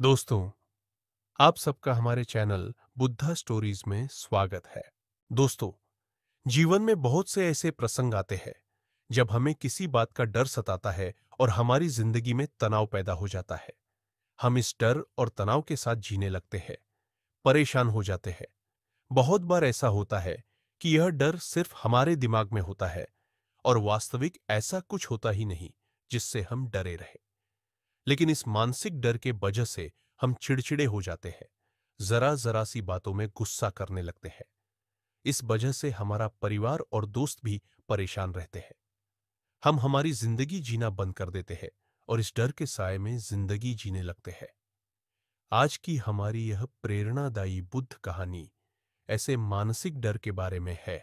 दोस्तों, आप सबका हमारे चैनल बुद्धा स्टोरीज में स्वागत है। दोस्तों, जीवन में बहुत से ऐसे प्रसंग आते हैं जब हमें किसी बात का डर सताता है और हमारी जिंदगी में तनाव पैदा हो जाता है। हम इस डर और तनाव के साथ जीने लगते हैं, परेशान हो जाते हैं। बहुत बार ऐसा होता है कि यह डर सिर्फ हमारे दिमाग में होता है और वास्तविक ऐसा कुछ होता ही नहीं जिससे हम डरे रहे। लेकिन इस मानसिक डर के वजह से हम चिड़चिड़े हो जाते हैं, जरा जरा सी बातों में गुस्सा करने लगते हैं। इस वजह से हमारा परिवार और दोस्त भी परेशान रहते हैं। हम हमारी जिंदगी जीना बंद कर देते हैं और इस डर के साए में जिंदगी जीने लगते हैं। आज की हमारी यह प्रेरणादायी बुद्ध कहानी ऐसे मानसिक डर के बारे में है।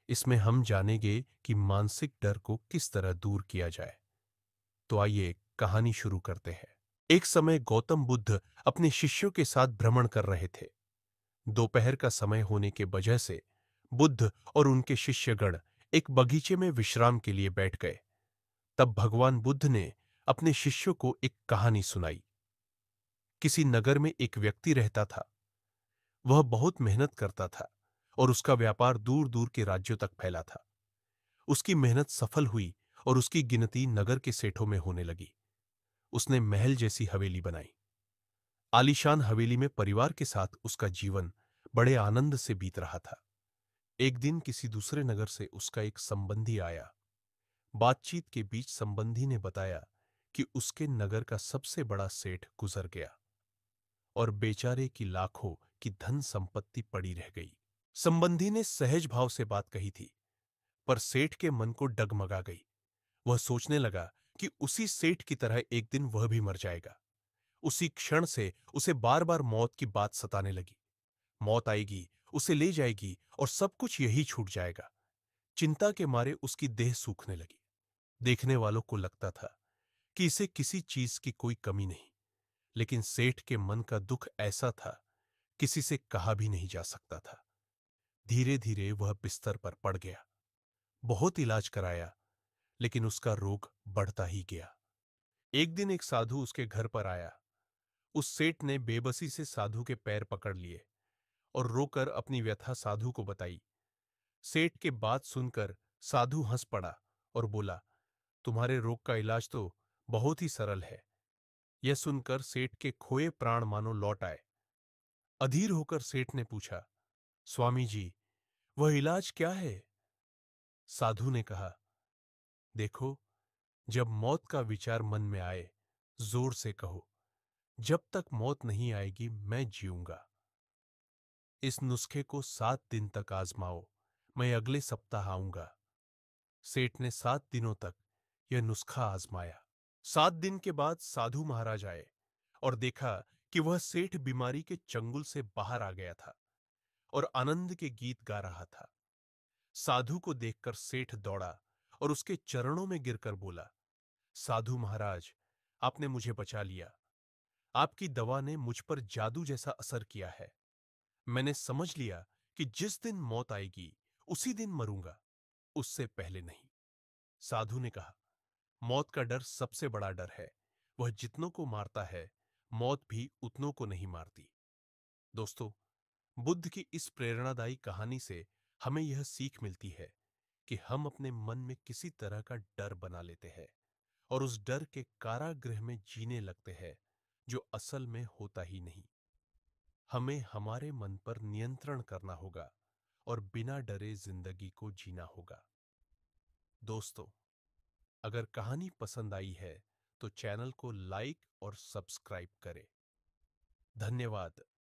इसमें हम जानेंगे कि मानसिक डर को किस तरह दूर किया जाए। तो आइए कहानी शुरू करते हैं। एक समय गौतम बुद्ध अपने शिष्यों के साथ भ्रमण कर रहे थे। दोपहर का समय होने के वजह से बुद्ध और उनके शिष्यगण एक बगीचे में विश्राम के लिए बैठ गए। तब भगवान बुद्ध ने अपने शिष्यों को एक कहानी सुनाई। किसी नगर में एक व्यक्ति रहता था। वह बहुत मेहनत करता था और उसका व्यापार दूर दूर के राज्यों तक फैला था। उसकी मेहनत सफल हुई और उसकी गिनती नगर के सेठों में होने लगी। उसने महल जैसी हवेली बनाई। आलीशान हवेली में परिवार के साथ उसका जीवन बड़े आनंद से बीत रहा था। एक दिन किसी दूसरे नगर से उसका एक संबंधी आया। बातचीत के बीच संबंधी ने बताया कि उसके नगर का सबसे बड़ा सेठ गुजर गया और बेचारे की लाखों की धन संपत्ति पड़ी रह गई। संबंधी ने सहज भाव से बात कही थी, पर सेठ के मन को डगमगा गई। वह सोचने लगा कि उसी सेठ की तरह एक दिन वह भी मर जाएगा। उसी क्षण से उसे बार बार मौत की बात सताने लगी। मौत आएगी, उसे ले जाएगी और सब कुछ यही छूट जाएगा। चिंता के मारे उसकी देह सूखने लगी। देखने वालों को लगता था कि इसे किसी चीज की कोई कमी नहीं, लेकिन सेठ के मन का दुख ऐसा था, किसी से कहा भी नहीं जा सकता था। धीरे धीरे वह बिस्तर पर पड़ गया। बहुत इलाज कराया, लेकिन उसका रोग बढ़ता ही गया। एक दिन एक साधु उसके घर पर आया। उस सेठ ने बेबसी से साधु के पैर पकड़ लिए और रोकर अपनी व्यथा साधु को बताई। सेठ के बात सुनकर साधु हंस पड़ा और बोला, तुम्हारे रोग का इलाज तो बहुत ही सरल है। यह सुनकर सेठ के खोए प्राण मानो लौट आए। अधीर होकर सेठ ने पूछा, स्वामी जी, वह इलाज क्या है? साधु ने कहा, देखो, जब मौत का विचार मन में आए, जोर से कहो, जब तक मौत नहीं आएगी मैं जीऊंगा। इस नुस्खे को 7 दिन तक आजमाओ, मैं अगले सप्ताह आऊंगा। सेठ ने 7 दिनों तक यह नुस्खा आजमाया। 7 दिन के बाद साधु महाराज आए और देखा कि वह सेठ बीमारी के चंगुल से बाहर आ गया था और आनंद के गीत गा रहा था। साधु को देखकर सेठ दौड़ा और उसके चरणों में गिरकर बोला, साधु महाराज, आपने मुझे बचा लिया। आपकी दवा ने मुझ पर जादू जैसा असर किया है। मैंने समझ लिया कि जिस दिन मौत आएगी उसी दिन मरूंगा, उससे पहले नहीं। साधु ने कहा, मौत का डर सबसे बड़ा डर है। वह जितनों को मारता है, मौत भी उतनों को नहीं मारती। दोस्तों, बुद्ध की इस प्रेरणादायी कहानी से हमें यह सीख मिलती है कि हम अपने मन में किसी तरह का डर बना लेते हैं और उस डर के कारागृह में जीने लगते हैं, जो असल में होता ही नहीं। हमें हमारे मन पर नियंत्रण करना होगा और बिना डरे जिंदगी को जीना होगा। दोस्तों, अगर कहानी पसंद आई है तो चैनल को लाइक और सब्सक्राइब करें। धन्यवाद।